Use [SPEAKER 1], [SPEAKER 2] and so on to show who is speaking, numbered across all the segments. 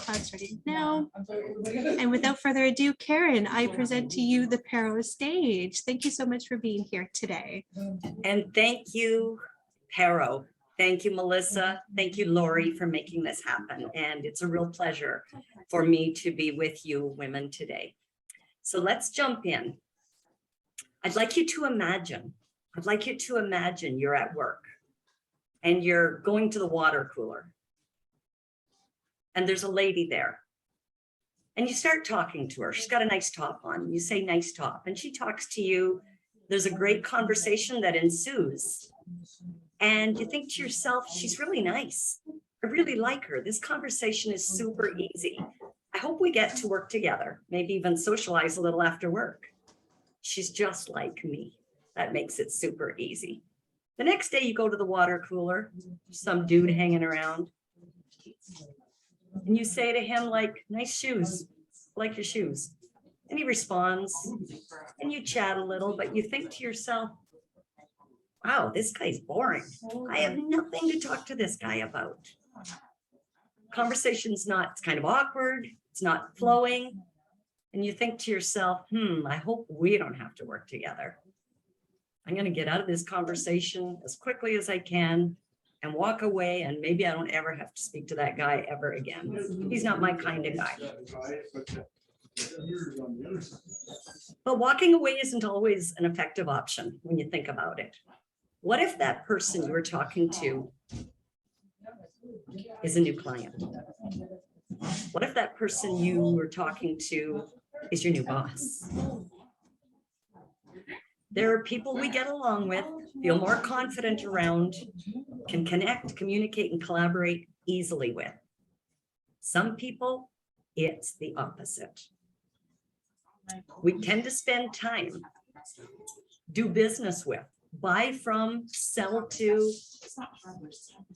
[SPEAKER 1] cloud starting now. And without further ado, Karen, I present to you the Pero stage. Thank you so much for being here today.
[SPEAKER 2] And thank you, Pero. Thank you, Melissa. Thank you, Lori, for making this happen. And it's a real pleasure for me to be with you women today. So let's jump in. I'd like you to imagine you're at work and you're going to the water cooler. And there's a lady there. And you start talking to her. She's got a nice top on. You say nice top. And she talks to you. There's a great conversation that ensues. And you think to yourself, she's really nice. I really like her. This conversation is super easy. I hope we get to work together, maybe even socialize a little after work. She's just like me. That makes it super easy. The next day you go to the water cooler, some dude hanging around. And you say to him, like, nice shoes, I like your shoes. And he responds, and you chat a little, but you think to yourself, wow, this guy's boring. I have nothing to talk to this guy about. Conversation's not, it's kind of awkward. It's not flowing. And you think to yourself, I hope we don't have to work together. I'm going to get out of this conversation as quickly as I can and walk away. And maybe I don't ever have to speak to that guy ever again. He's not my kind of guy. But walking away isn't always an effective option when you think about it. What if that person you were talking to is a new client? What if that person you were talking to is your new boss? There are people we get along with, feel more confident around, can connect, communicate, and collaborate easily with. Some people, it's the opposite. We tend to spend time, do business with, buy from, sell to,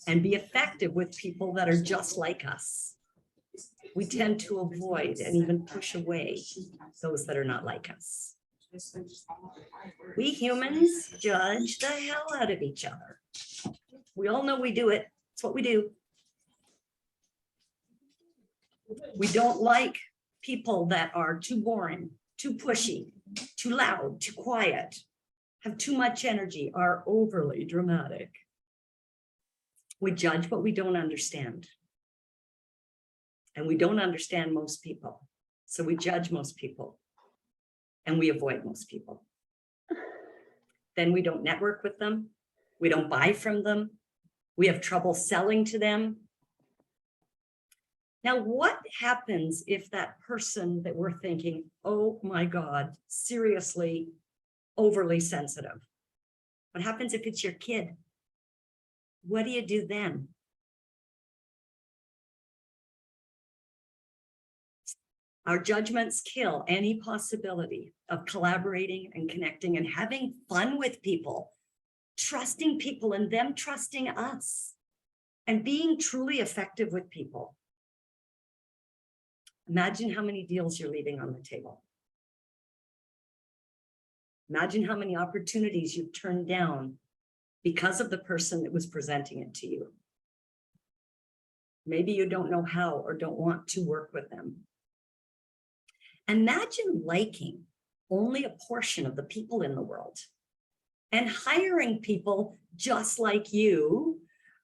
[SPEAKER 2] and be effective with people that are just like us. We tend to avoid and even push away those that are not like us. We humans judge the hell out of each other. We all know we do it. It's what we do. We don't like people that are too boring, too pushy, too loud, too quiet, have too much energy, are overly dramatic. We judge what we don't understand. And we don't understand most people. So we judge most people. And we avoid most people. Then we don't network with them. We don't buy from them. We have trouble selling to them. Now, what happens if that person that we're thinking, oh my God, seriously, overly sensitive? What happens if it's your kid? What do you do then? Our judgments kill any possibility of collaborating and connecting and having fun with people, trusting people and them trusting us, and being truly effective with people. Imagine how many deals you're leaving on the table. Imagine how many opportunities you've turned down because of the person that was presenting it to you. Maybe you don't know how or don't want to work with them. Imagine liking only a portion of the people in the world and hiring people just like you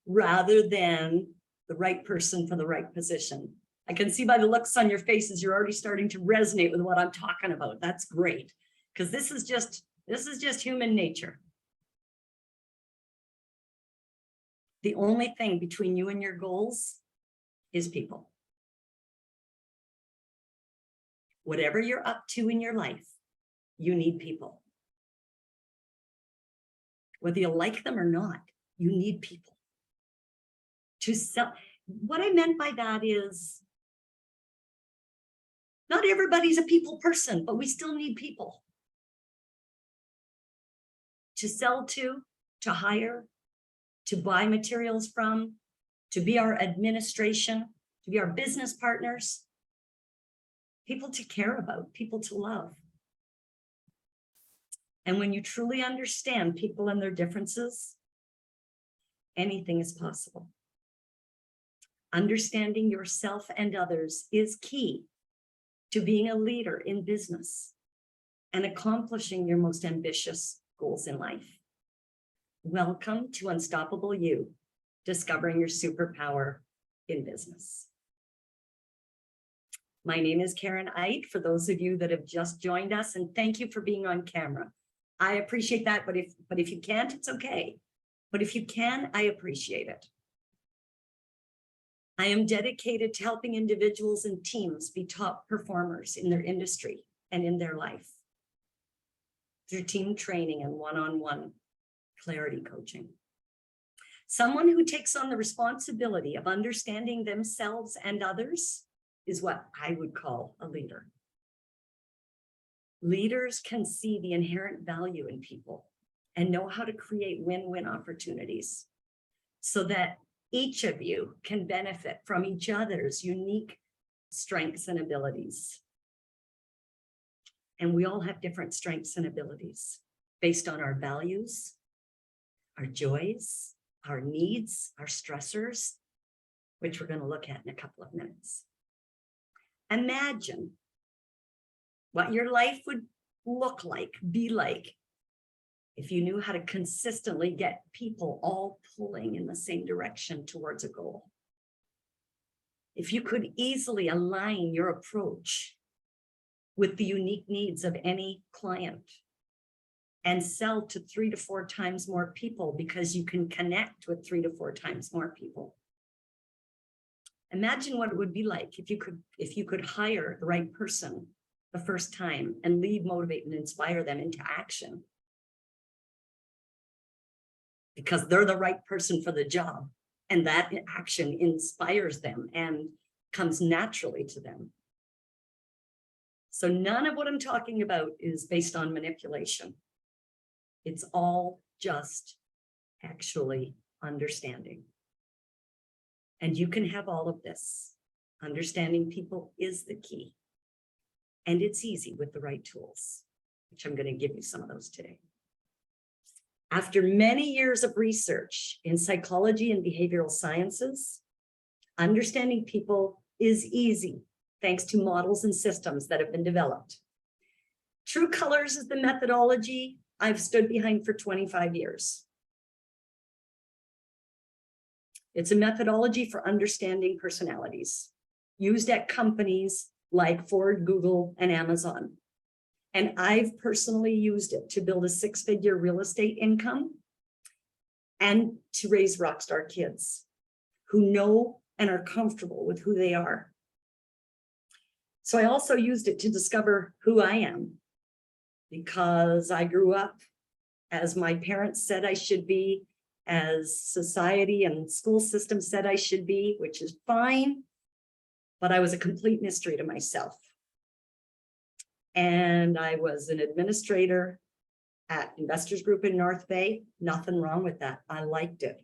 [SPEAKER 2] rather than the right person for the right position. I can see by the looks on your faces, you're already starting to resonate with what I'm talking about. That's great, because this is just human nature. The only thing between you and your goals is people. Whatever you're up to in your life, you need people. Whether you like them or not, you need people. To sell. What I meant by that is, not everybody's a people person, but we still need people. To sell to hire, to buy materials from, to be our administration, to be our business partners. People to care about, people to love. And when you truly understand people and their differences, anything is possible. Understanding yourself and others is key to being a leader in business and accomplishing your most ambitious goals in life. Welcome to Unstoppable You, discovering your superpower in business. My name is Karen Aydt, for those of you that have just joined us, and thank you for being on camera. I appreciate that, but if you can't, it's okay. But if you can, I appreciate it. I am dedicated to helping individuals and teams be top performers in their industry and in their life through team training and one-on-one clarity coaching. Someone who takes on the responsibility of understanding themselves and others is what I would call a leader. Leaders can see the inherent value in people and know how to create win-win opportunities so that each of you can benefit from each other's unique strengths and abilities. And we all have different strengths and abilities based on our values, our joys, our needs, our stressors, which we're going to look at in a couple of minutes. Imagine what your life would look like, be like, if you knew how to consistently get people all pulling in the same direction towards a goal. If you could easily align your approach with the unique needs of any client and sell to 3 to 4 times more people because you can connect with 3 to 4 times more people. Imagine what it would be like if you could hire the right person the first time and lead, motivate, and inspire them into action. Because they're the right person for the job, and that action inspires them and comes naturally to them. So none of what I'm talking about is based on manipulation. It's all just actually understanding. And you can have all of this. Understanding people is the key. And it's easy with the right tools, which I'm going to give you some of those today. After many years of research in psychology and behavioral sciences, understanding people is easy thanks to models and systems that have been developed. True Colors is the methodology I've stood behind for 25 years. It's a methodology for understanding personalities used at companies like Ford, Google, and Amazon. And I've personally used it to build a 6-figure real estate income and to raise rock star kids who know and are comfortable with who they are. So I also used it to discover who I am, because I grew up as my parents said I should be, as society and school system said I should be, which is fine, but I was a complete mystery to myself. And I was an administrator at Investors Group in North Bay. Nothing wrong with that. I liked it.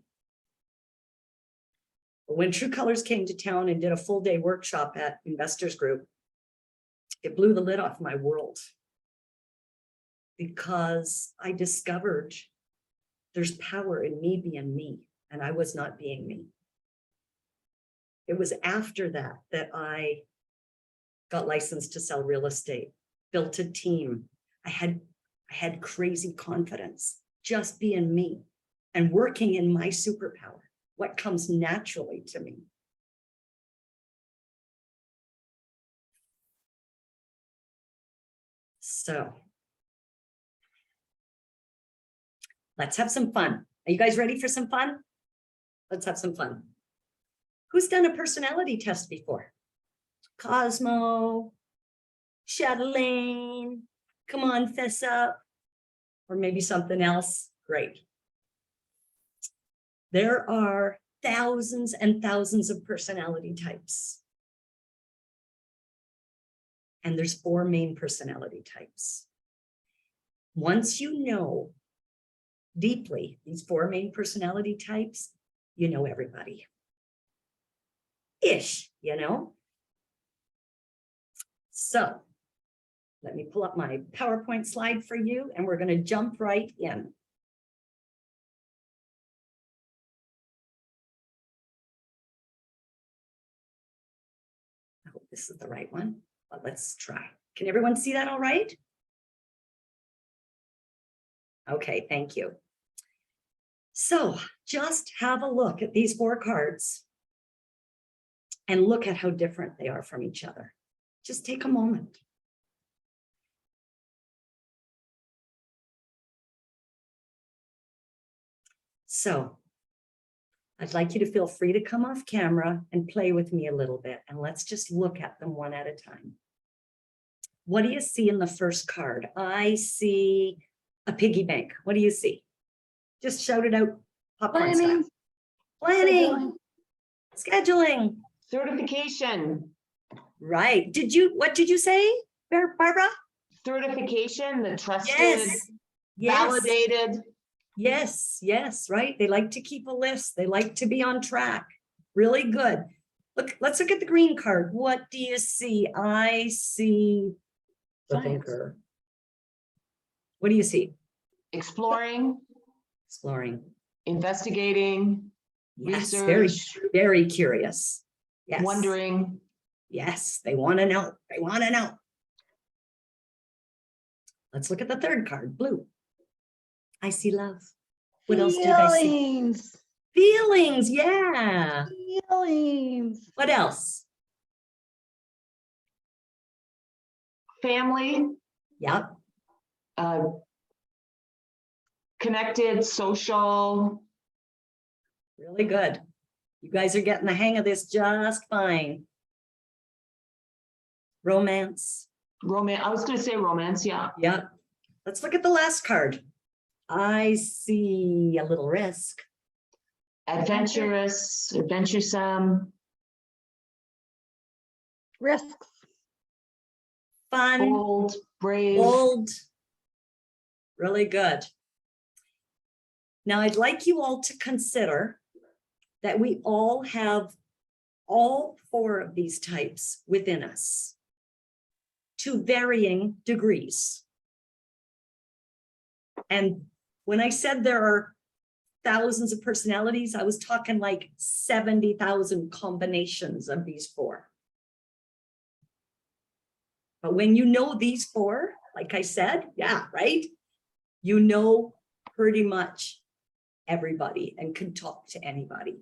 [SPEAKER 2] But when True Colors came to town and did a full day workshop at Investors Group, it blew the lid off my world, because I discovered there's power in me being me, and I was not being me. It was after that that I got licensed to sell real estate, built a team. I had crazy confidence, just being me and working in my superpower, what comes naturally to me. So let's have some fun. Are you guys ready for some fun? Let's have some fun. Who's done a personality test before? Cosmo, Chatelaine, come on, fess up. Or maybe something else. Great. There are thousands and thousands of personality types. And there's 4 main personality types. Once you know deeply these 4 main personality types, you know everybody. Ish, you know? So let me pull up my PowerPoint slide for you, and we're going to jump right in. hope this is the right one, but let's try. Can everyone see that all right? Okay, thank you. So just have a look at these 4 cards and look at how different they are from each other. Just take a moment. So I'd like you to feel free to come off camera and play with me a little bit, and let's just look at them one at a time. What do you see in the first card? I see a piggy bank. What do you see? Just shout it out. Popcorn style. Planning. Scheduling.
[SPEAKER 3] Certification.
[SPEAKER 2] Right. What did you say, Barbara?
[SPEAKER 3] Certification, the trusted,
[SPEAKER 2] Yes.
[SPEAKER 3] validated.
[SPEAKER 2] Yes, right. They like to keep a list. They like to be on track. Really good. Look, let's look at the green card. What do you see? I see the thinker. What do you see?
[SPEAKER 3] Exploring,
[SPEAKER 2] Exploring.
[SPEAKER 3] investigating,
[SPEAKER 2] Yes,
[SPEAKER 3] research,
[SPEAKER 2] very curious. Yes.
[SPEAKER 3] wondering.
[SPEAKER 2] Yes, they want to know. They want to know. Let's look at the third card, blue. I see love. What else did I see?
[SPEAKER 3] Feelings.
[SPEAKER 2] Feelings, yeah.
[SPEAKER 3] Feelings.
[SPEAKER 2] What else?
[SPEAKER 3] Family,
[SPEAKER 2] Yep.
[SPEAKER 3] connected, social.
[SPEAKER 2] Really good. You guys are getting the hang of this just fine. Romance.
[SPEAKER 3] Romance. I was going to say romance. Yeah.
[SPEAKER 2] Yep. Let's look at the last card. I see a little risk.
[SPEAKER 3] Adventurous, adventuresome.
[SPEAKER 4] Risks.
[SPEAKER 2] Fun.
[SPEAKER 3] Bold, brave.
[SPEAKER 2] Bold. Really good. Now, I'd like you all to consider that we all have all 4 of these types within us to varying degrees. And when I said there are thousands of personalities, I was talking like 70,000 combinations of these 4. But when you know these 4, like I said, yeah, right? You know pretty much everybody and can talk to anybody.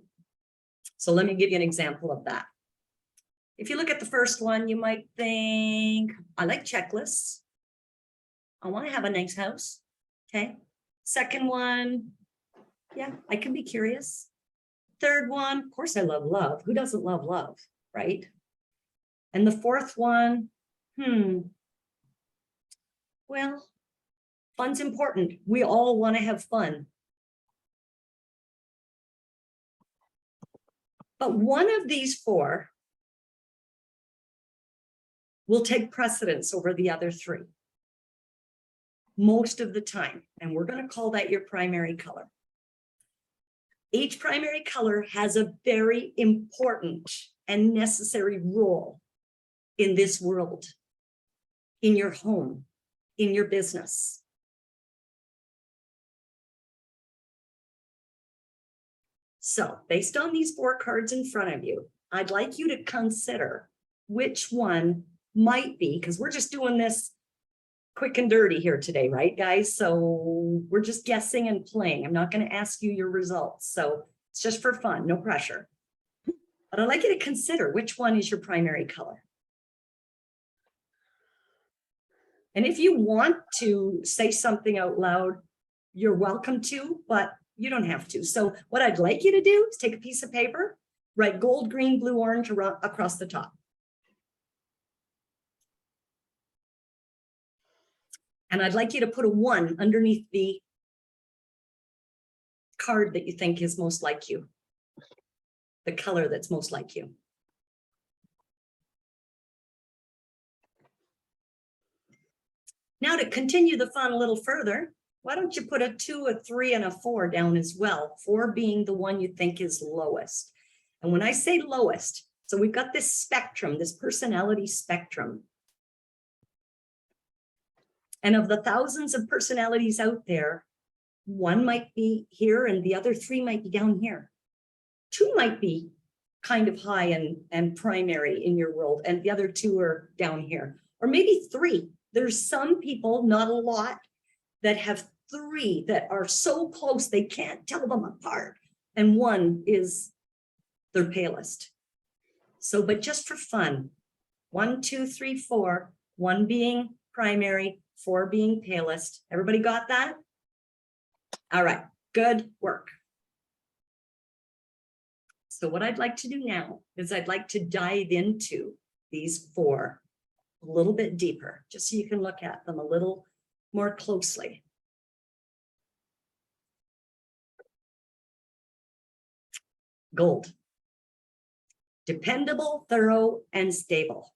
[SPEAKER 2] So let me give you an example of that. If you look at the first one, you might think, I like checklists. I want to have a nice house. Okay. Second one, yeah, I can be curious. Third one, of course, I love love. Who doesn't love love, right? And the fourth one, well, fun's important. We all want to have fun. But one of these 4 will take precedence over the other 3 most of the time. And we're going to call that your primary color. Each primary color has a very important and necessary role in this world, in your home, in your business. So based on these 4 cards in front of you, I'd like you to consider which one might be, because we're just doing this quick and dirty here today, right, guys? So we're just guessing and playing. I'm not going to ask you your results. So it's just for fun, no pressure. But I'd like you to consider which one is your primary color. And if you want to say something out loud, you're welcome to, but you don't have to. So what I'd like you to do is take a piece of paper, write gold, green, blue, orange across the top. And I'd like you to put a 1 underneath the card that you think is most like you, the color that's most like you. Now to continue the fun a little further, why don't you put a 2, a 3, and a 4 down as well, 4 being the one you think is lowest. And when I say lowest, so we've got this spectrum, this personality spectrum. And of the thousands of personalities out there, 1 might be here and the other 3 might be down here. 2 might be kind of high and primary in your world, and the other two are down here, or maybe three. There's some people, not a lot, that have three that are so close they can't tell them apart. And one is their palest. So, but just for fun, 1, 2, 3, 4, 1 being primary, 4 being palest. Everybody got that? All right, good work. So what I'd like to do now is I'd like to dive into these 4 a little bit deeper, just so you can look at them a little more closely. Gold. Dependable, thorough, and stable.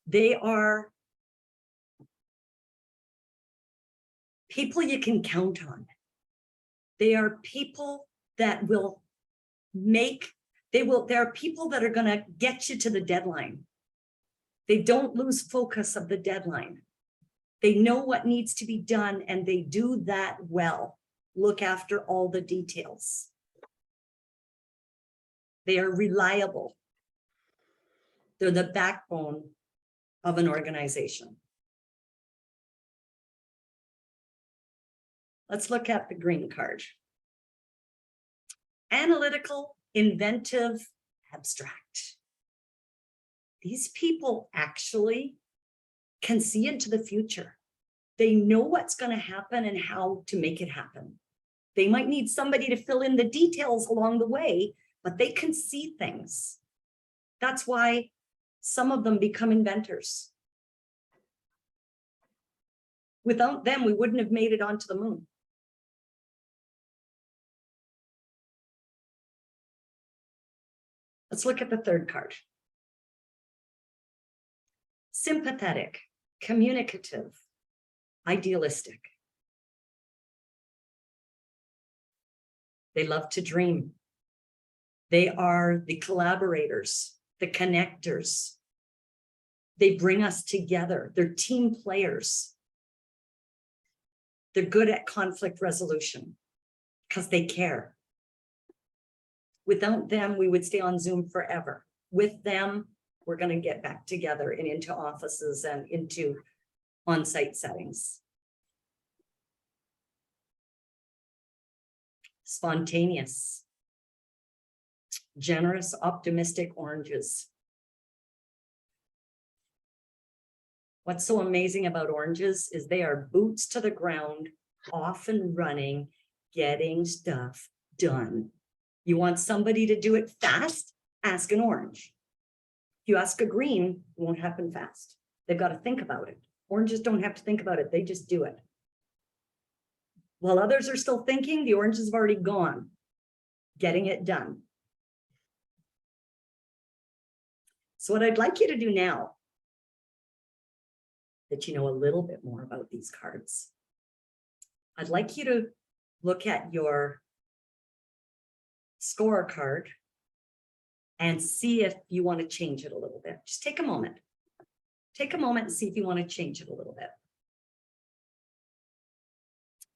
[SPEAKER 2] They are people you can count on. They are people that will there are people that are going to get you to the deadline. They don't lose focus of the deadline. They know what needs to be done, and they do that well. Look after all the details. They are reliable. They're the backbone of an organization. Let's look at the green card. Analytical, inventive, abstract. These people actually can see into the future. They know what's going to happen and how to make it happen. They might need somebody to fill in the details along the way, but they can see things. That's why some of them become inventors. Without them, we wouldn't have made it onto the moon. Let's look at the third card. Sympathetic, communicative, idealistic. They love to dream. They are the collaborators, the connectors. They bring us together. They're team players. They're good at conflict resolution because they care. Without them, we would stay on Zoom forever. With them, we're going to get back together and into offices and into on-site settings. Spontaneous, generous, optimistic oranges. What's so amazing about oranges is they are boots to the ground, off and running, getting stuff done. You want somebody to do it fast? Ask an orange. If you ask a green, it won't happen fast. They've got to think about it. Oranges don't have to think about it. They just do it. While others are still thinking, the oranges have already gone, getting it done. So what I'd like you to do now, that you know a little bit more about these cards, I'd like you to look at your scorecard and see if you want to change it a little bit. Just take a moment. Take a moment and see if you want to change it a little bit.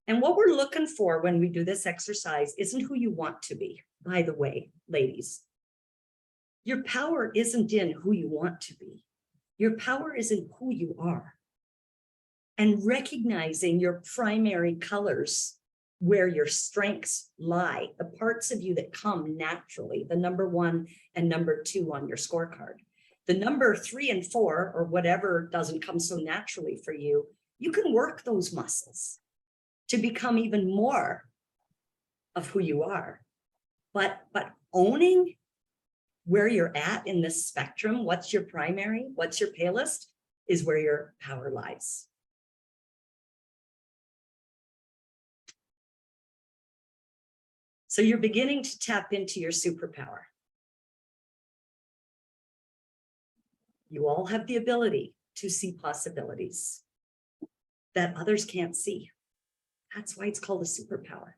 [SPEAKER 2] And what we're looking for when we do this exercise isn't who you want to be, by the way, ladies. Your power isn't in who you want to be. Your power is in who you are. And recognizing your primary colors, where your strengths lie, the parts of you that come naturally, the number 1 and number 2 on your scorecard. The number 3 and 4, or whatever doesn't come so naturally for you, you can work those muscles to become even more of who you are. But owning where you're at in this spectrum, what's your primary, what's your palest, is where your power lies. So you're beginning to tap into your superpower. You all have the ability to see possibilities that others can't see. That's why it's called a superpower.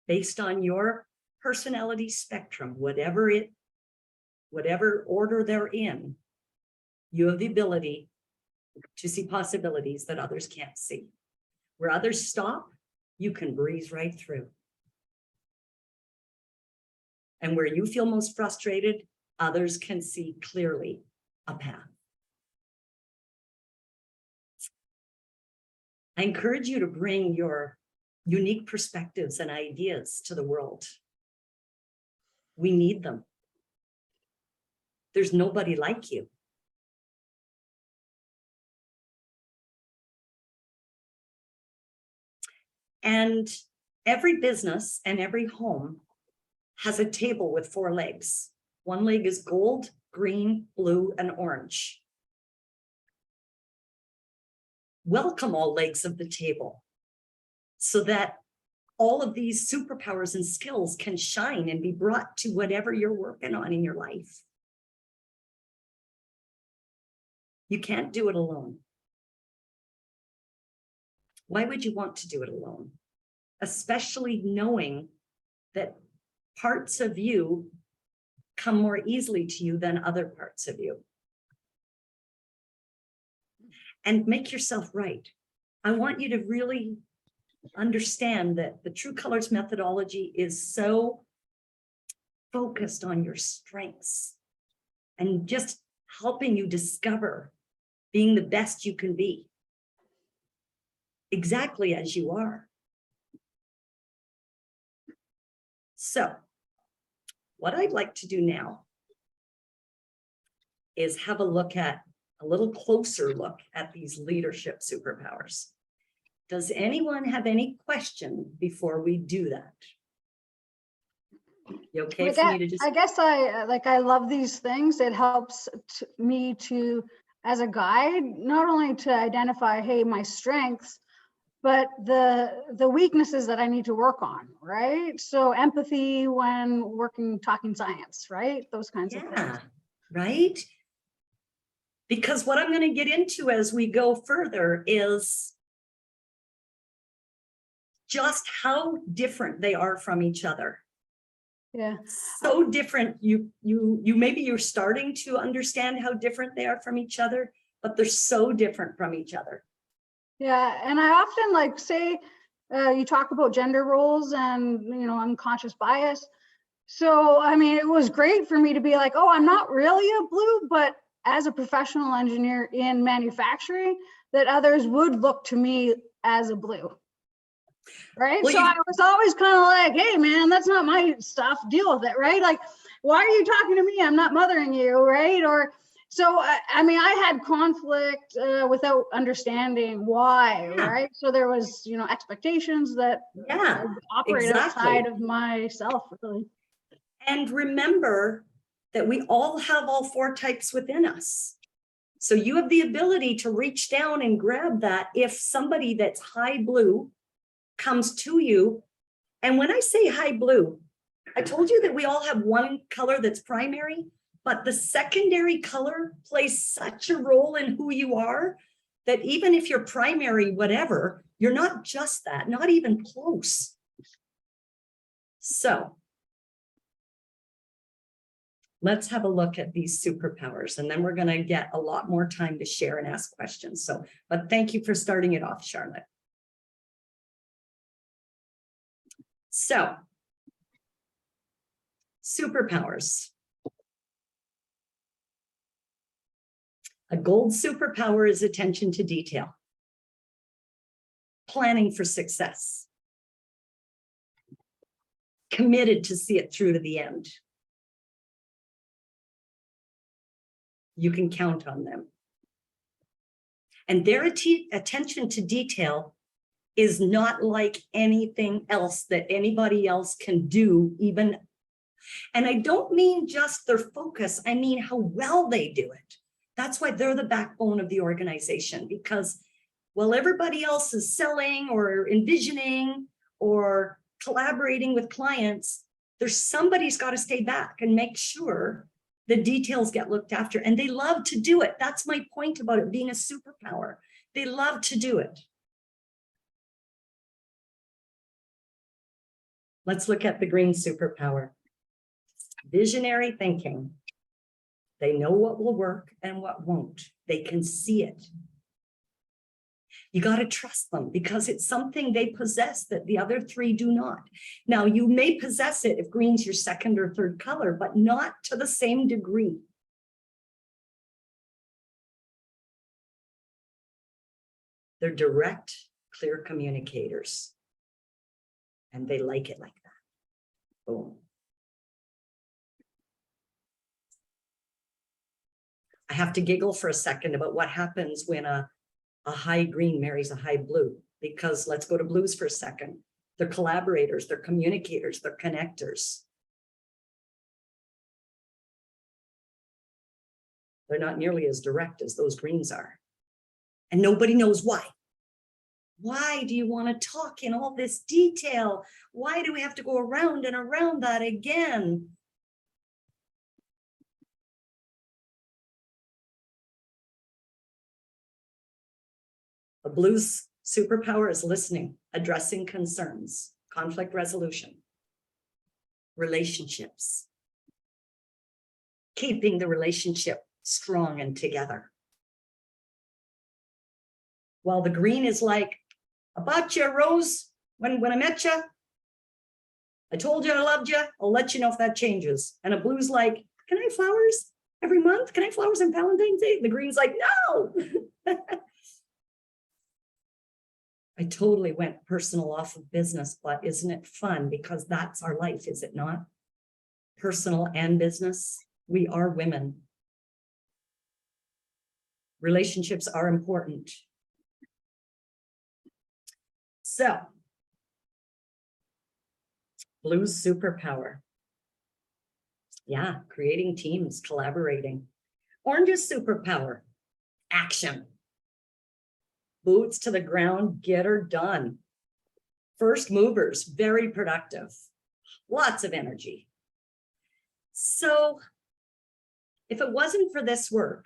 [SPEAKER 2] Based on your personality spectrum, whatever order they're in, you have the ability to see possibilities that others can't see. Where others stop, you can breeze right through. And where you feel most frustrated, others can see clearly a path. I encourage you to bring your unique perspectives and ideas to the world. We need them. There's nobody like you. And every business and every home has a table with 4 legs. One leg is gold, green, blue, and orange. Welcome all legs of the table so that all of these superpowers and skills can shine and be brought to whatever you're working on in your life. You can't do it alone. Why would you want to do it alone? Especially knowing that parts of you come more easily to you than other parts of you. And make yourself right. I want you to really understand that the True Colors methodology is so focused on your strengths and just helping you discover being the best you can be, exactly as you are. So, what I'd like to do now is have a little closer look at these leadership superpowers. Does anyone have any question before we do that? You okay for me to just?
[SPEAKER 4] I guess I love these things. It helps me to, as a guide, not only to identify, hey, my strengths, but the weaknesses that I need to work on, right? So empathy when talking science, right? Those kinds of things.
[SPEAKER 2] Yeah, right? Because what I'm going to get into as we go further is just how different they are from each other.
[SPEAKER 4] Yeah.
[SPEAKER 2] So different. You maybe you're starting to understand how different they are from each other, but they're so different from each other.
[SPEAKER 4] Yeah, and I often say, you talk about gender roles and, unconscious bias. So, I mean, it was great for me to be like, oh, I'm not really a blue, but as a professional engineer in manufacturing, that others would look to me as a blue. Right. Well, so I was always kind of like, hey, man, that's not my stuff. Deal with it. Right. Like, why are you talking to me? I'm not mothering you. Right. Or so, I mean, I had conflict without understanding why.
[SPEAKER 2] Yeah.
[SPEAKER 4] Right. So there was, expectations that operate outside of myself, really.
[SPEAKER 2] And remember that we all have all 4 types within us. So you have the ability to reach down and grab that if somebody that's high blue comes to you. And when I say high blue, I told you that we all have one color that's primary, but the secondary color plays such a role in who you are that even if you're primary, whatever, you're not just that, not even close. So let's have a look at these superpowers, and then we're going to get a lot more time to share and ask questions. So, but thank you for starting it off, Charlotte. So, superpowers. A gold superpower is attention to detail, planning for success, committed to see it through to the end. You can count on them. And their attention to detail is not like anything else that anybody else can do, even. And I don't mean just their focus, I mean how well they do it. That's why they're the backbone of the organization, because while everybody else is selling or envisioning or collaborating with clients, somebody's got to stay back and make sure the details get looked after. And they love to do it. That's my point about it being a superpower. They love to do it. Let's look at the green superpower. Visionary thinking. They know what will work and what won't. They can see it. You got to trust them because it's something they possess that the other three do not. Now, you may possess it if green's your second or third color, but not to the same degree. They're direct, clear communicators. And they like it like that. Boom. I have to giggle for a second about what happens when a high green marries a high blue, because let's go to blues for a second. They're collaborators, they're communicators, they're connectors. They're not nearly as direct as those greens are. And nobody knows why. Why do you want to talk in all this detail? Why do we have to go around and around that again? A blues superpower is listening, addressing concerns, conflict resolution, relationships, keeping the relationship strong and together. While the green is like, I bought you a rose when I met you. I told you I loved you. I'll let you know if that changes. And a blue's like, can I have flowers every month? Can I have flowers on Valentine's Day? The green's like, no. I totally went personal off of business, but isn't it fun? Because that's our life, is it not? Personal and business. We are women. Relationships are important. So, blues superpower. Yeah, creating teams, collaborating. Orange's superpower, action. Boots to the ground, get her done. First movers, very productive. Lots of energy. So, if it wasn't for this work,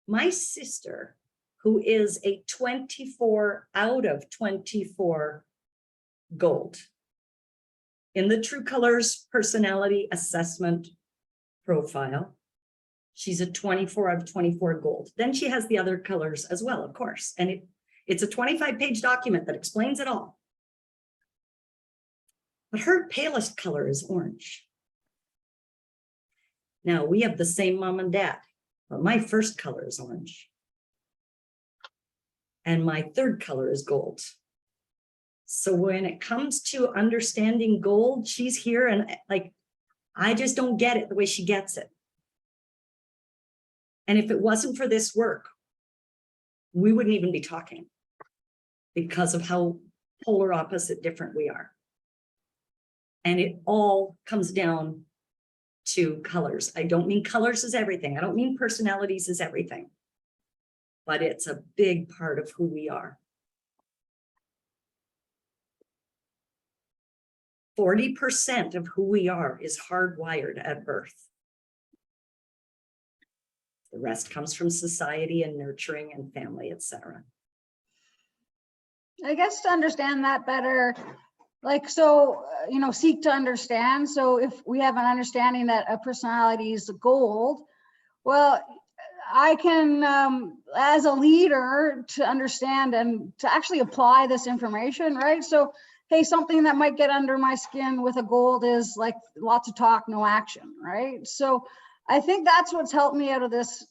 [SPEAKER 2] my sister, who is a 24 out of 24 gold in the True Colors personality assessment profile, she's a 24 out of 24 gold. Then she has the other colors as well, of course. And it's a 25-page document that explains it all. But her palest color is orange. Now, we have the same mom and dad, but my first color is orange. And my third color is gold. So when it comes to understanding gold, she's here and like, I just don't get it the way she gets it. And if it wasn't for this work, we wouldn't even be talking because of how polar opposite different we are. And it all comes down to colors. I don't mean colors is everything. I don't mean personalities is everything. But it's a big part of who we are. 40% of who we are is hardwired at birth. The rest comes from society and nurturing and family, etc.
[SPEAKER 4] I guess to understand that better, like, so, seek to understand. So if we have an understanding that a personality is gold, well, I can, as a leader, to understand and to actually apply this information, right? So, hey, something that might get under my skin with a gold is like lots of talk, no action, right? So I think that's what's helped me out of this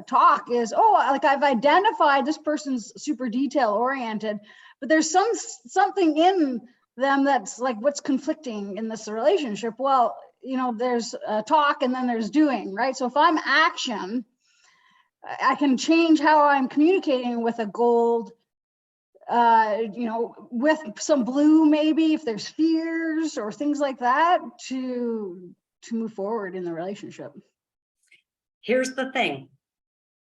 [SPEAKER 4] talk is, like I've identified this person's super detail oriented, but there's something in them that's like what's conflicting in this relationship. Well, there's talk and then there's doing, right? So if I'm action, I can change how I'm communicating with a gold, with some blue, maybe if there's fears or things like that to move forward in the relationship.
[SPEAKER 2] Here's the thing.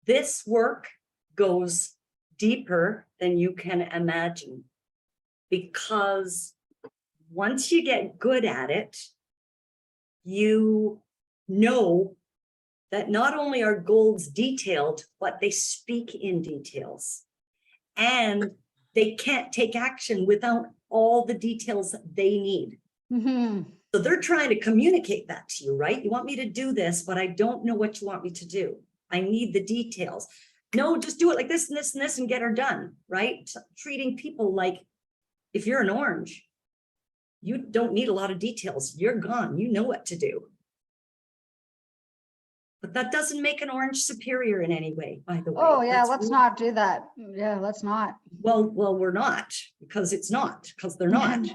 [SPEAKER 2] This work goes deeper than you can imagine, because once you get good at it, you know that not only are golds detailed, but they speak in details. And they can't take action without all the details they need.
[SPEAKER 4] Mm-hmm.
[SPEAKER 2] So they're trying to communicate that to you, right? You want me to do this, but I don't know what you want me to do. I need the details. No, just do it like this and this and this and get her done, right? Treating people like, if you're an orange, you don't need a lot of details. You're gone. You know what to do. But that doesn't make an orange superior in any way, by the way.
[SPEAKER 4] Oh, yeah,
[SPEAKER 2] That's
[SPEAKER 4] let's
[SPEAKER 2] really-
[SPEAKER 4] not do that. Yeah, let's not.
[SPEAKER 2] Well, we're not, because it's not, because they're not.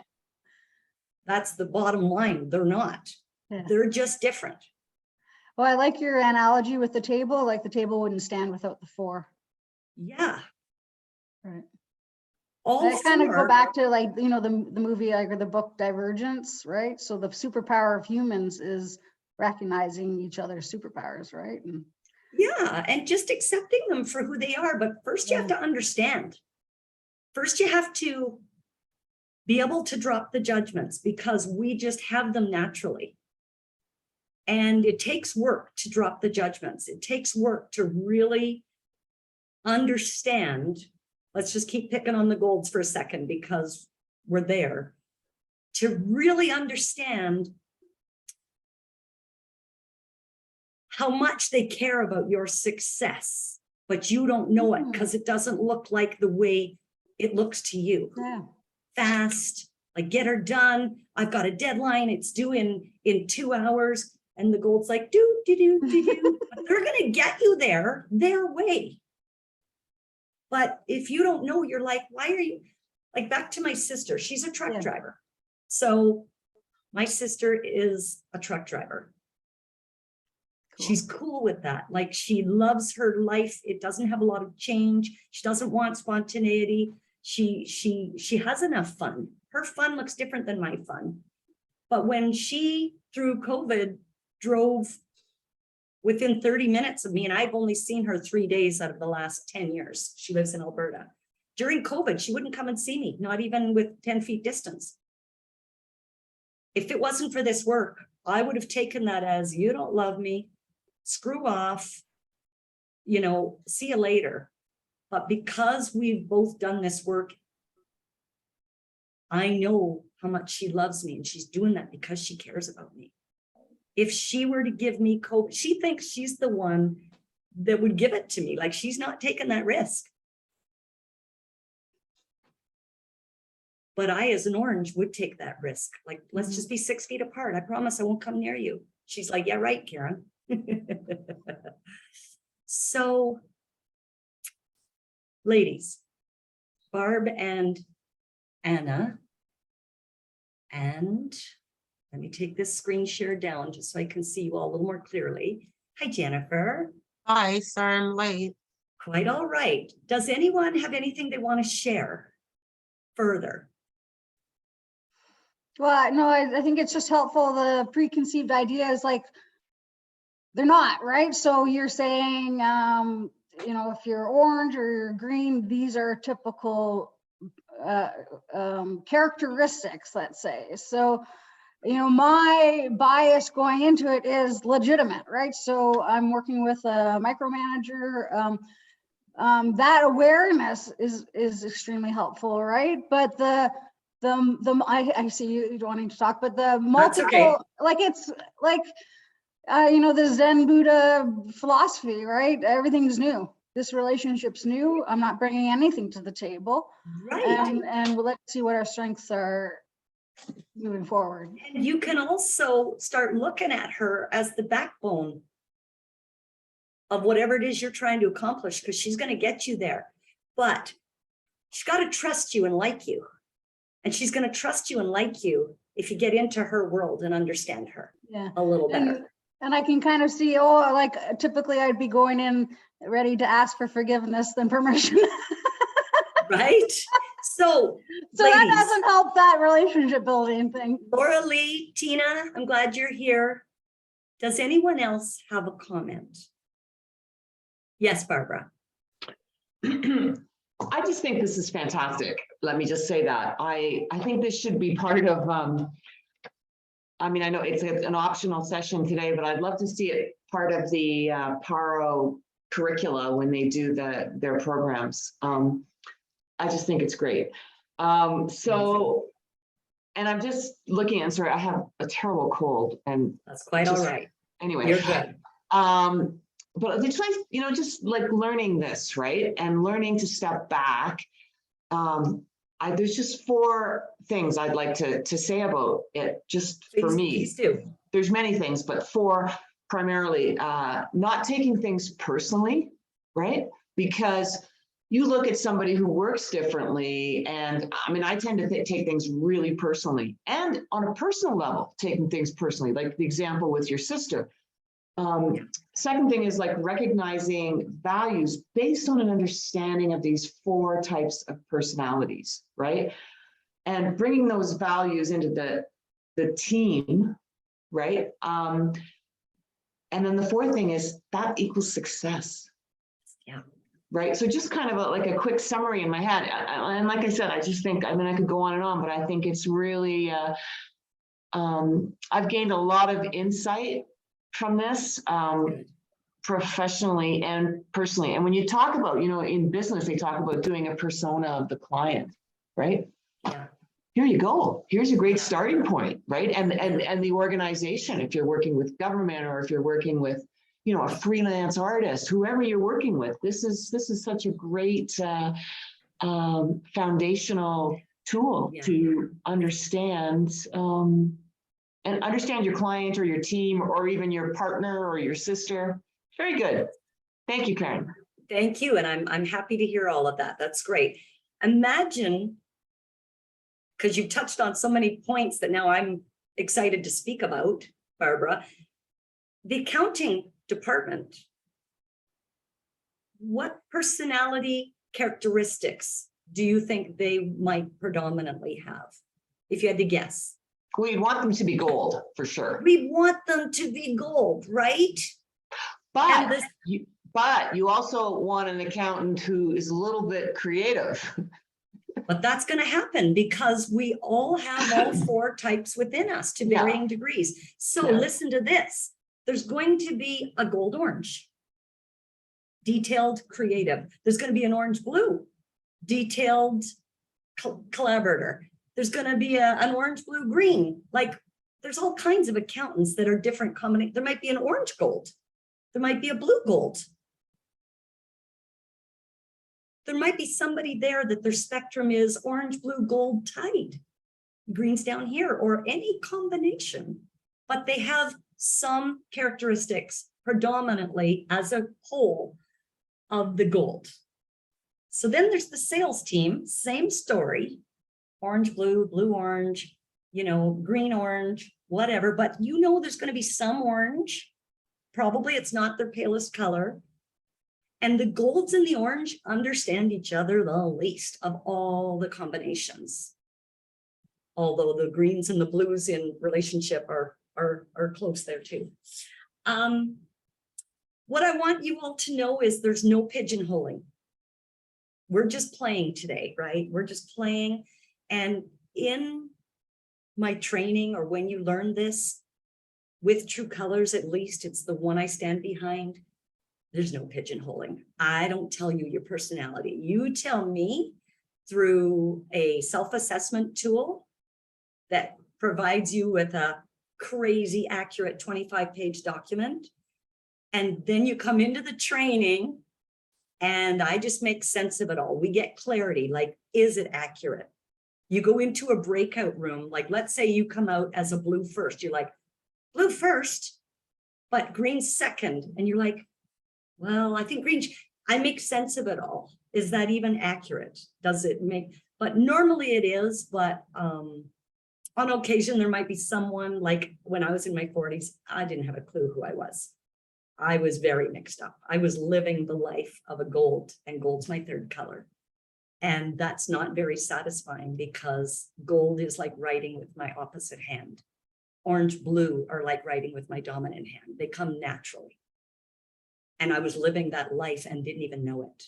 [SPEAKER 2] That's the bottom line. They're not.
[SPEAKER 4] Yeah.
[SPEAKER 2] They're just different.
[SPEAKER 4] Well, I like your analogy with the table, like the table wouldn't stand without the four.
[SPEAKER 2] Yeah.
[SPEAKER 4] Right.
[SPEAKER 2] All
[SPEAKER 4] I kind of go
[SPEAKER 2] four-
[SPEAKER 4] back to like, you know, the movie, like, or the book Divergence, right? So the superpower of humans is recognizing each other's superpowers, right? And
[SPEAKER 2] Yeah, and just accepting them for who they are. But first you have to understand. First you have to be able to drop the judgments, because we just have them naturally. And it takes work to drop the judgments. It takes work to really understand. Let's just keep picking on the golds for a second, because we're there. To really understand how much they care about your success, but you don't know it because it doesn't look like the way it looks to you.
[SPEAKER 4] yeah,
[SPEAKER 2] Fast, like get her done. I've got a deadline. It's due in 2 hours. And the gold's like, do. But they're going to get you there their way. But if you don't know, you're like, why are you, like, back to my sister, she's a truck driver. So my sister is a truck driver.
[SPEAKER 4] Cool.
[SPEAKER 2] She's cool with that. Like, she loves her life. It doesn't have a lot of change. She doesn't want spontaneity. She has enough fun. Her fun looks different than my fun. But when she, through COVID, drove within 30 minutes of me, and I've only seen her 3 days out of the last 10 years. She lives in Alberta. During COVID, she wouldn't come and see me, not even with 10 feet distance. If it wasn't for this work, I would have taken that as, you don't love me, screw off, you know, see you later. But because we've both done this work, I know how much she loves me, and she's doing that because she cares about me. If she were to give me COVID, she thinks she's the one that would give it to me. Like, she's not taking that risk. But I, as an orange, would take that risk. Like, let's just be 6 feet apart. I promise I won't come near you. She's like, yeah, right, Karen. So, ladies, Barb and Anna, and let me take this screen share down just so I can see you all a little more clearly. Hi, Jennifer.
[SPEAKER 5] Hi, sorry I'm late.
[SPEAKER 2] Quite all right. Does anyone have anything they want to share further?
[SPEAKER 4] well, no, I think it's just helpful. The preconceived ideas, like, they're not, right? So you're saying, you know, if you're orange or you're green, these are typical characteristics, let's say. So, you know, my bias going into it is legitimate, right? So I'm working with a micromanager. That awareness is extremely helpful, right? But I see you wanting to talk, but the multiple,
[SPEAKER 2] okay.
[SPEAKER 4] like, it's like, you know, the Zen Buddha philosophy, right? Everything's new. This relationship's new. I'm not bringing anything to the table.
[SPEAKER 2] Right.
[SPEAKER 4] And let's see what our strengths are moving forward.
[SPEAKER 2] And you can also start looking at her as the backbone of whatever it is you're trying to accomplish, because she's going to get you there. But she's got to trust you and like you. And she's going to trust you and like you if you get into her world and understand her a little better.
[SPEAKER 4] And I can kind of see, oh, like, typically I'd be going in ready to ask for forgiveness than permission.
[SPEAKER 2] Right? So
[SPEAKER 4] So
[SPEAKER 2] ladies,
[SPEAKER 4] that doesn't help that relationship building thing.
[SPEAKER 2] Laura Lee, Tina, I'm glad you're here. Does anyone else have a comment? Yes, Barbara.
[SPEAKER 3] I just think this is fantastic. Let me just say that. I think this should be part of, I mean, I know it's an optional session today, but I'd love to see it part of the Paro curricula when they do their programs. I just think it's great. So, and I'm just looking, and sorry, I have a terrible cold, and
[SPEAKER 2] That's quite all right.
[SPEAKER 3] anyway.
[SPEAKER 2] You're good.
[SPEAKER 3] but it's like, just like learning this, right? And learning to step back. There's just 4 things I'd like to say about it, just for me.
[SPEAKER 2] Please do.
[SPEAKER 3] There's many things, but 4 primarily, not taking things personally, right? Because you look at somebody who works differently, and I mean, I tend to take things really personally, and on a personal level, taking things personally, like the example with your sister. Second thing is like recognizing values based on an understanding of these 4 types of personalities, right? And bringing those values into the team, right? And then the 4th thing is that equals success.
[SPEAKER 2] Yeah.
[SPEAKER 3] Right. So just kind of like a quick summary in my head. And like I said, I just think, I mean, I could go on and on, but I think it's really, I've gained a lot of insight from this, professionally and personally. And when you talk about, in business, they talk about doing a persona of the client, right?
[SPEAKER 2] Yeah.
[SPEAKER 3] Here you go. Here's a great starting point, right? And the organization, if you're working with government, or if you're working with, a freelance artist, whoever you're working with, this is such a great foundational tool to understand, and understand your client or your team or even your partner or your sister. Very good. Thank you, Karen.
[SPEAKER 2] Thank you. And I'm happy to hear all of that. That's great. Imagine, because you touched on so many points that now I'm excited to speak about, Barbara, the accounting department. What personality characteristics do you think they might predominantly have, if you had to guess?
[SPEAKER 3] We'd want them to be gold, for sure.
[SPEAKER 2] We want them to be gold, right?
[SPEAKER 3] But you also want an accountant who is a little bit creative.
[SPEAKER 2] But that's going to happen because we all have all 4 types within us to varying degrees. So listen to this. There's going to be a gold orange, detailed creative. There's going to be an orange blue, detailed collaborator. There's going to be an orange blue green. Like, there's all kinds of accountants that are different combinations. There might be an orange gold. There might be a blue gold. There might be somebody there that their spectrum is orange, blue, gold, tide, greens down here, or any combination, but they have some characteristics predominantly as a whole of the gold. So then there's the sales team, same story, orange, blue, blue, orange, green, orange, whatever, but there's going to be some orange. Probably it's not their palest color. And the golds and the orange understand each other the least of all the combinations. Although the greens and the blues in relationship are close there too. What I want you all to know is there's no pigeonholing. We're just playing today, right? We're just playing. And in my training, or when you learn this with True Colors, at least it's the one I stand behind, there's no pigeonholing. I don't tell you your personality. You tell me through a self-assessment tool that provides you with a crazy accurate 25-page document. And then you come into the training and I just make sense of it all. We get clarity, like, is it accurate? You go into a breakout room, like let's say you come out as a blue first. You're like, blue first, but green second. And you're like, well, I think green, I make sense of it all. Is that even accurate? Does it make, but normally it is, but on occasion, there might be someone, like when I was in my 40s, I didn't have a clue who I was. I was very mixed up. I was living the life of a gold, and gold's my 3rd color. And that's not very satisfying because gold is like writing with my opposite hand. Orange, blue are like writing with my dominant hand. They come naturally. And I was living that life and didn't even know it.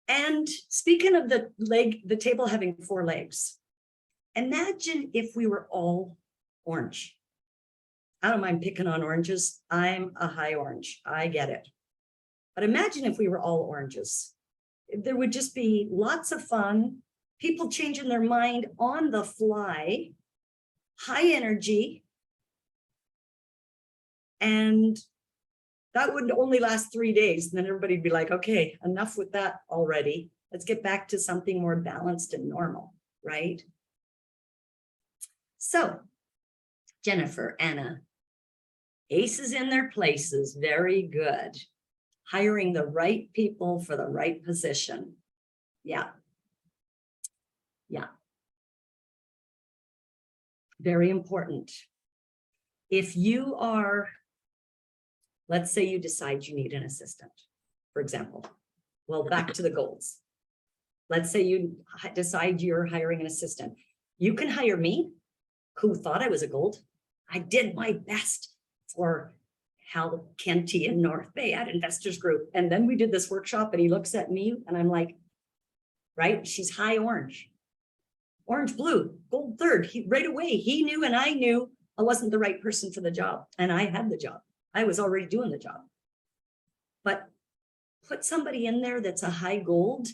[SPEAKER 2] And speaking of the table having 4 legs, imagine if we were all orange. I don't mind picking on oranges. I'm a high orange. I get it. But imagine if we were all oranges. There would just be lots of fun, people changing their mind on the fly, high energy, and that would only last 3 days. And then everybody'd be like, okay, enough with that already. Let's get back to something more balanced and normal, right? So, Jennifer, Anna, aces in their places, very good. Hiring the right people for the right position. Yeah. Yeah. Very important. If you are, let's say you decide you need an assistant, for example. Well, back to the goals. Let's say you decide you're hiring an assistant. You can hire me, who thought I was a gold. I did my best for Hal Kenty in North Bay at Investors Group. And then we did this workshop and he looks at me and I'm like, right, she's high orange, orange, blue, gold third. Right away, he knew and I knew I wasn't the right person for the job. And I had the job. I was already doing the job. But put somebody in there that's a high gold,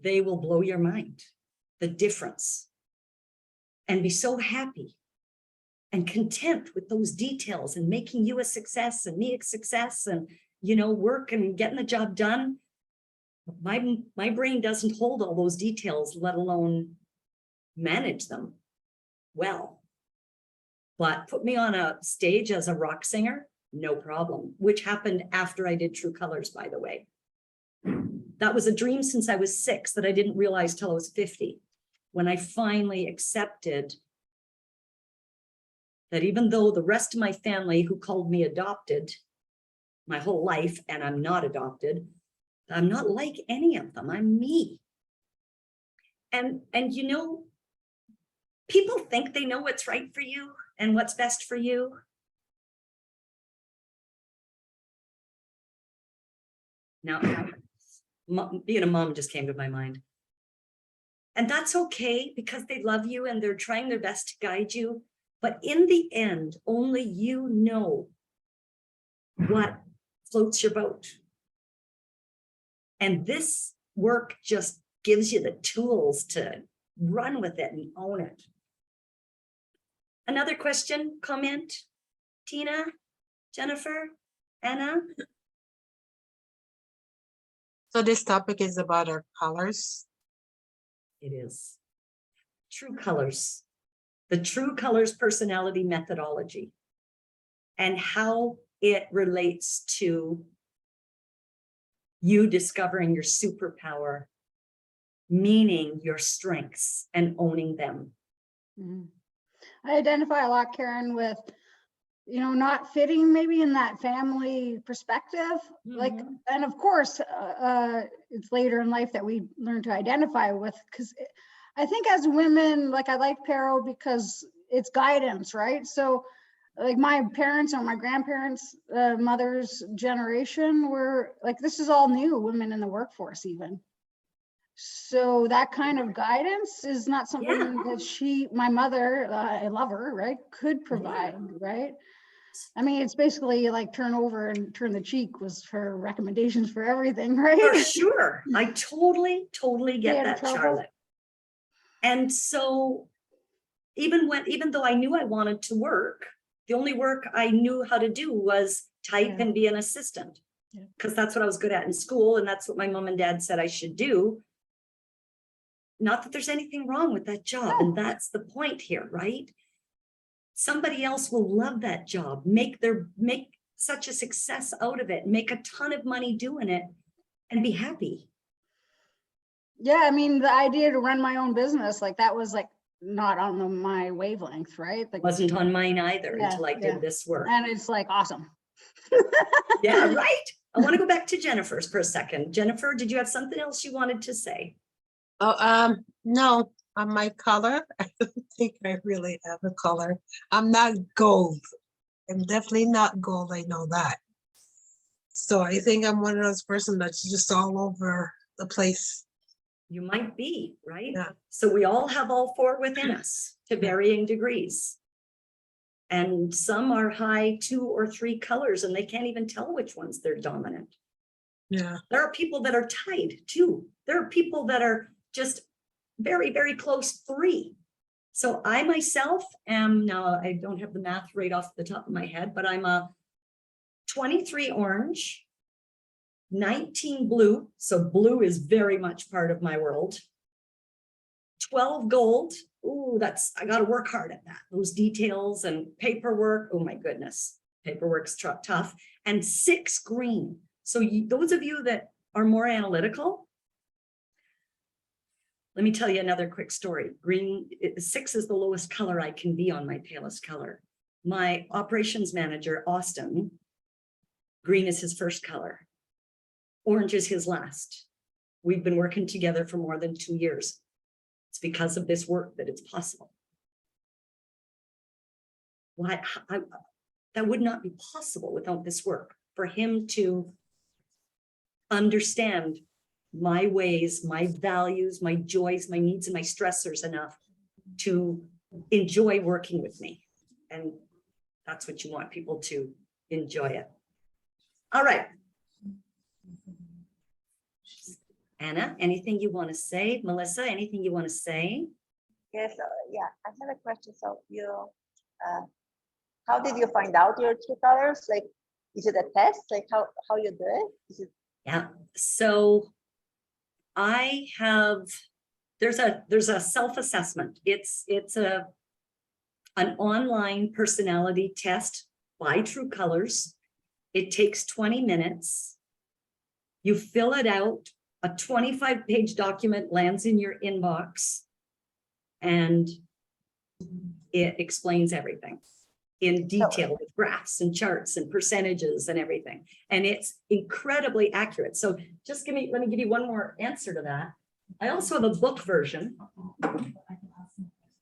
[SPEAKER 2] they will blow your mind, the difference, and be so happy and content with those details and making you a success and me a success and, you know, work and getting the job done. My brain doesn't hold all those details, let alone manage them well. But put me on a stage as a rock singer, no problem, which happened after I did True Colors, by the way. That was a dream since I was 6 that I didn't realize till I was 50, when I finally accepted that even though the rest of my family who called me adopted my whole life, and I'm not adopted, I'm not like any of them, I'm me. And you know, people think they know what's right for you and what's best for you. Now, being a mom just came to my mind. And that's okay because they love you and they're trying their best to guide you. But in the end, only you know what floats your boat. And this work just gives you the tools to run with it and own it. Another question, comment? Tina, Jennifer, Anna?
[SPEAKER 5] So this topic is about our colors.
[SPEAKER 2] It is. True Colors. The True Colors personality methodology and how it relates to you discovering your superpower, meaning your strengths and owning them.
[SPEAKER 4] Mhm. I identify a lot, Karen, with, you know, not fitting maybe in that family perspective. Like, and of course, it's later in life that we learn to identify with, because I think as women, like I like Pero because it's guidance, right? So like my parents or my grandparents, mother's generation were like, this is all new, women in the workforce even. So that kind of guidance is not something that my mother, I love her, right, could provide, right? I mean, it's basically like turn over and turn the cheek was her recommendations for everything, right?
[SPEAKER 2] For sure. I totally get that,
[SPEAKER 4] trouble.
[SPEAKER 2] Charlotte. And so even though I knew I wanted to work, the only work I knew how to do was type and be an assistant, because that's what I was good at in school. And that's what my mom and dad said I should do. Not that there's anything wrong with that job. And that's the point here, right? Somebody else will love that job, make such a success out of it, make a ton of money doing it and be happy. Yeah,
[SPEAKER 4] I mean, the idea to run my own business, like that was like not on my wavelength, right? Like,
[SPEAKER 2] wasn't on mine either until I did this work.
[SPEAKER 4] And it's like, awesome.
[SPEAKER 2] Yeah, right? I want to go back to Jennifer's for a second. Jennifer, did you have something else you wanted to say?
[SPEAKER 5] Oh, no, on my color, I don't think I really have a color. I'm not gold. I'm definitely not gold, I know that. So I think I'm one of those persons that's just all over the place.
[SPEAKER 2] You might be, right?
[SPEAKER 5] Yeah.
[SPEAKER 2] So we all have all 4 within us to varying degrees. And some are high 2 or 3 colors and they can't even tell which ones they're dominant.
[SPEAKER 5] Yeah.
[SPEAKER 2] There are people that are tied too. There are people that are just very, very close 3. So I myself am, now I don't have the math right off the top of my head, but I'm a 23 orange, 19 blue. So blue is very much part of my world. 12 gold. Ooh, I got to work hard at that. Those details and paperwork. Oh my goodness. Paperwork's tough. And 6 green. So those of you that are more analytical, let me tell you another quick story. 6 is the lowest color I can be on my palest color. My operations manager, Austin, green is his first color. Orange is his last. We've been working together for more than 2 years. It's because of this work that it's possible. Why? That would not be possible without this work. For him to understand my ways, my values, my joys, my needs, and my stressors enough to enjoy working with me. And that's what you want people to enjoy it. All right. Anna, anything you want to say? Melissa, anything you want to say?
[SPEAKER 6] Yes, yeah, I have a question. So how did you find out your true colors? Like, is it a test? Like how you do it? Is it?
[SPEAKER 2] Yeah, so there's a self-assessment. It's an online personality test by True Colors. It takes 20 minutes. You fill it out. A 25-page document lands in your inbox, and it explains everything in detail with graphs and charts and percentages and everything. And it's incredibly accurate. So just let me give you one more answer to that. I also have a book version.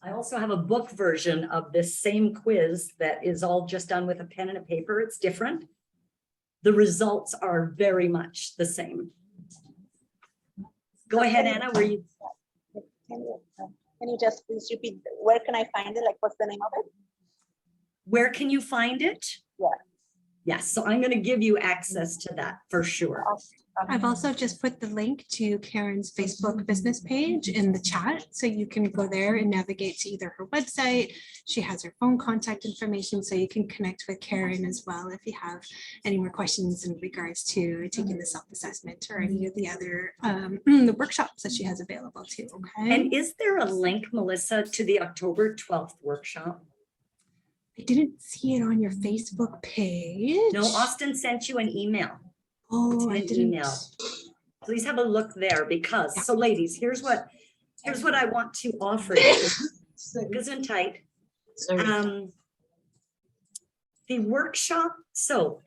[SPEAKER 2] I also have a book version of this same quiz that is all just done with a pen and a paper. It's different. The results are very much the same. Go ahead, Anna, where you?
[SPEAKER 6] Can you just please repeat, where can I find it? Like, what's the name of it?
[SPEAKER 2] Where can you find it?
[SPEAKER 6] Yeah.
[SPEAKER 2] Yes, so I'm going to give you access to that for sure.
[SPEAKER 1] I've also just put the link to Karen's Facebook business page in the chat, so you can go there and navigate to either her website. She has her phone contact information, so you can connect with Karen as well if you have any more questions in regards to taking the self-assessment or any of the other the workshops that she has available too. Okay.
[SPEAKER 2] And is there a link, Melissa, to the October 12th workshop?
[SPEAKER 1] I didn't see it on your Facebook page.
[SPEAKER 2] No, Austin sent you an email.
[SPEAKER 1] Oh, I didn't.
[SPEAKER 2] Email. Please have a look there, because so ladies, here's what I want to offer you. Gesundheit. The workshop, so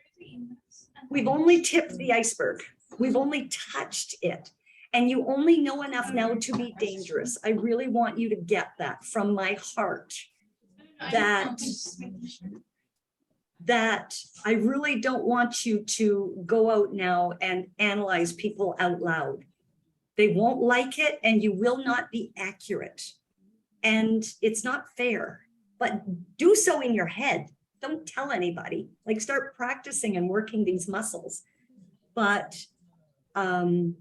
[SPEAKER 2] we've only tipped the iceberg. We've only touched it. And you only know enough now to be dangerous. I really want you to get that from my heart. That I really don't want you to go out now and analyze people out loud. They won't like it, and you will not be accurate. And it's not fair, but do so in your head. Don't tell anybody. Like, start practicing and working these muscles. But don't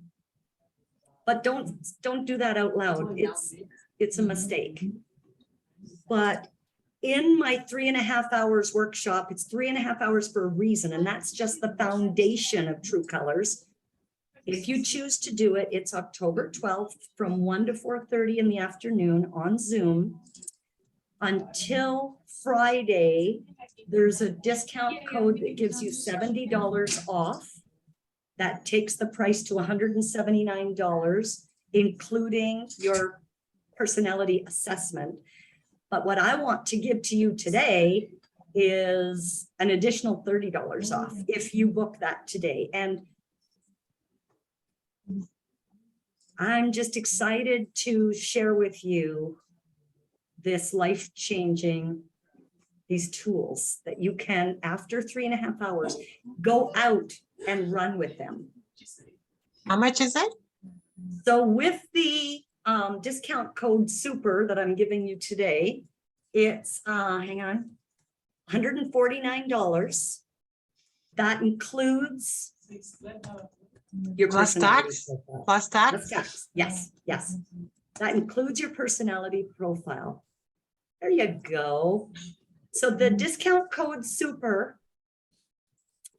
[SPEAKER 2] do that out loud. It's a mistake. But in my 3.5 hours workshop, it's 3.5 hours for a reason, and that's just the foundation of True Colors. If you choose to do it, it's October 12th from 1 to 4:30 in the afternoon on Zoom. Until Friday, there's a discount code that gives you $70 off. That takes the price to $179, including your personality assessment. But what I want to give to you today is an additional $30 off if you book that today. And I'm just excited to share with you this life-changing, these tools that you can, after 3.5 hours, go out and run with them.
[SPEAKER 5] How much is it?
[SPEAKER 2] So with the discount code SUPER that I'm giving you today, it's hang on, $149. That includes your
[SPEAKER 5] Plus
[SPEAKER 2] personality
[SPEAKER 5] tax?
[SPEAKER 2] profile.
[SPEAKER 5] Plus
[SPEAKER 2] Plus
[SPEAKER 5] tax?
[SPEAKER 2] tax. Yes. That includes your personality profile. you go. So the discount code super.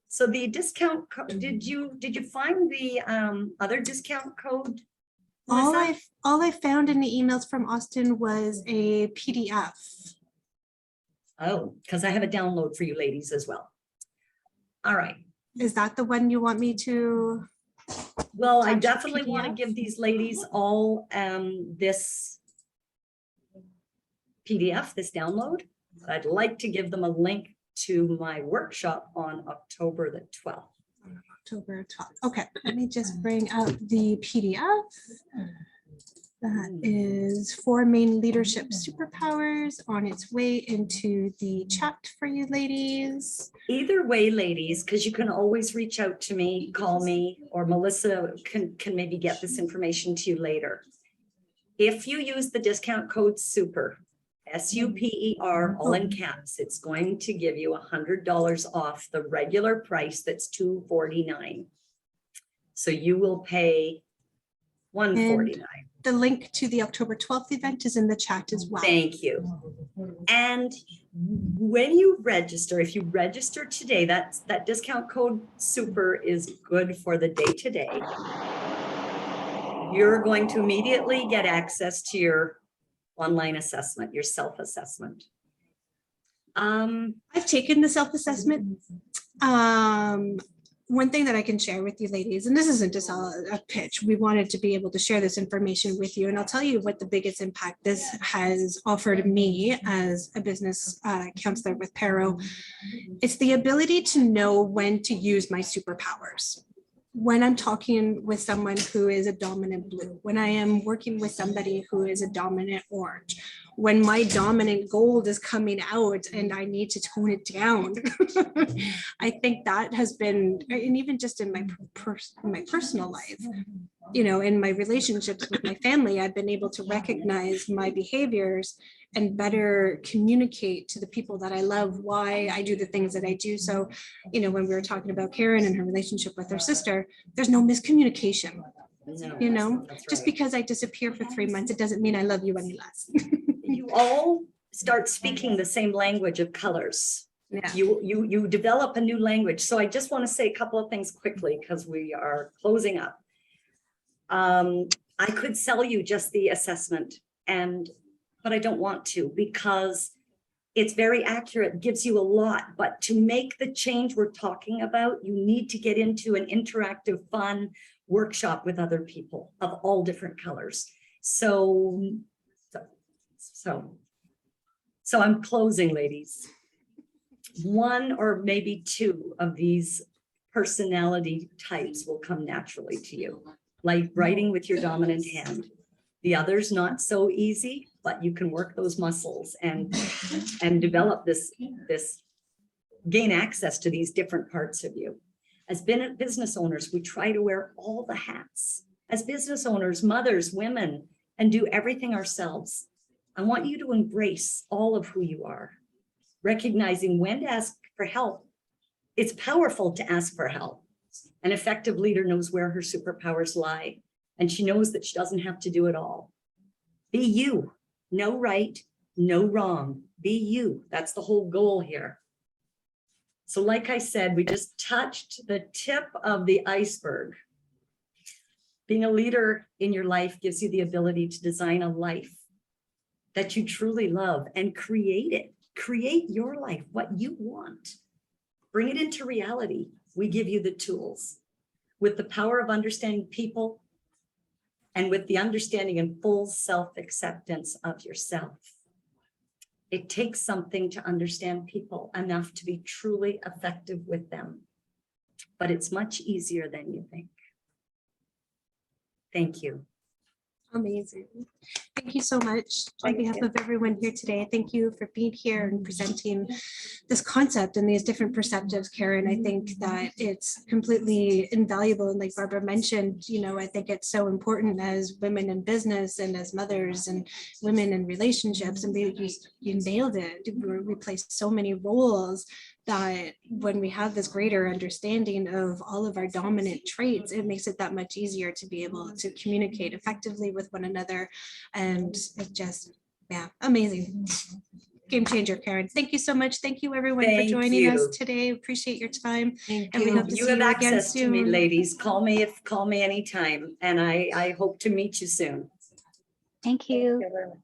[SPEAKER 2] So the discount code, did you find the other discount code? Melissa?
[SPEAKER 1] All I found in the emails from Austin was a PDF.
[SPEAKER 2] Oh, because I have a download for you ladies as well. All right.
[SPEAKER 1] Is that the one you want me to?
[SPEAKER 2] Well, I
[SPEAKER 1] Attach
[SPEAKER 2] definitely want to
[SPEAKER 1] PDF?
[SPEAKER 2] give these ladies all this PDF, this download. I'd like to give them a link to my workshop on October the 12th.
[SPEAKER 1] October 12th. Okay, let me just bring up the PDF. That is 4 main leadership superpowers on its way into the chat for you ladies.
[SPEAKER 2] Either way, ladies, because you can always reach out to me, call me, or Melissa can maybe get this information to you later. If you use the discount code SUPER, SUPER, all in caps, it's going to give you $100 off the regular price that's $249. So you will pay $149.
[SPEAKER 1] The link to the October 12th event is in the chat as well.
[SPEAKER 2] Thank you. And when you register, if you register today, that discount code SUPER is good for the day today. You're going to immediately get access to your online assessment, your self-assessment.
[SPEAKER 1] I've taken the self-assessment. One thing that I can share with you ladies, and this isn't just a pitch, we wanted to be able to share this information with you. And I'll tell you what the biggest impact this has offered me as a business counselor with Pero. It's the ability to know when to use my superpowers. When I'm talking with someone who is a dominant blue, when I am working with somebody who is a dominant orange, when my dominant gold is coming out and I need to tone it down. I think that has been, and even just in my personal life, you know, in my relationships with my family, I've been able to recognize my behaviors and better communicate to the people that I love why I do the things that I do. So, you know, when we were talking about Karyn and her relationship with her sister, there's no miscommunication.
[SPEAKER 2] No,
[SPEAKER 1] You know,
[SPEAKER 2] that's
[SPEAKER 1] just
[SPEAKER 2] right.
[SPEAKER 1] because I disappear for 3 months, it doesn't mean I love you any less.
[SPEAKER 2] You all start speaking the same language of colors.
[SPEAKER 1] Yeah.
[SPEAKER 2] You develop a new language. So I just want to say a couple of things quickly because we are closing up. I could sell you just the assessment, but I don't want to because it's very accurate, gives you a lot. But to make the change we're talking about, you need to get into an interactive, fun workshop with other people of all different colors. So I'm closing, ladies. 1 or maybe 2 of these personality types will come naturally to you, like writing with your dominant hand. The others not so easy, but you can work those muscles and develop this, gain access to these different parts of you. As business owners, we try to wear all the hats. As business owners, mothers, women, and do everything ourselves. I want you to embrace all of who you are, recognizing when to ask for help. It's powerful to ask for help. An effective leader knows where her superpowers lie, and she knows that she doesn't have to do it all. Be you. No right, no wrong. Be you. That's the whole goal here. So like I said, we just touched the tip of the iceberg. Being a leader in your life gives you the ability to design a life that you truly love and create it. Create your life, what you want. Bring it into reality. We give you the tools. With the power of understanding people and with the understanding and full self-acceptance of yourself. It takes something to understand people enough to be truly effective with them, but it's much easier than you think. Thank you.
[SPEAKER 1] Amazing. Thank you so much on behalf of everyone here today. Thank you for being here and presenting this concept and these different perspectives, Karyn. I think that it's completely invaluable. And like Barbara mentioned, you know, I think it's so important as women in business and as mothers and women in relationships. And you nailed it. We play so many roles that when we have this greater understanding of all of our dominant traits, it makes it that much easier to be able to communicate effectively with one another. And it just, yeah, amazing. Game changer, Karen. Thank you so much. Thank you, everyone, for
[SPEAKER 2] Thank
[SPEAKER 1] joining us
[SPEAKER 2] you.
[SPEAKER 1] today. Appreciate your time.
[SPEAKER 5] Thank
[SPEAKER 1] And we
[SPEAKER 5] you.
[SPEAKER 1] hope to
[SPEAKER 2] You
[SPEAKER 1] see
[SPEAKER 2] have
[SPEAKER 1] you again
[SPEAKER 2] access to me,
[SPEAKER 1] soon.
[SPEAKER 2] ladies. Call me anytime. And I hope to meet you soon.
[SPEAKER 4] Thank
[SPEAKER 6] Thank
[SPEAKER 4] you.
[SPEAKER 6] you very much.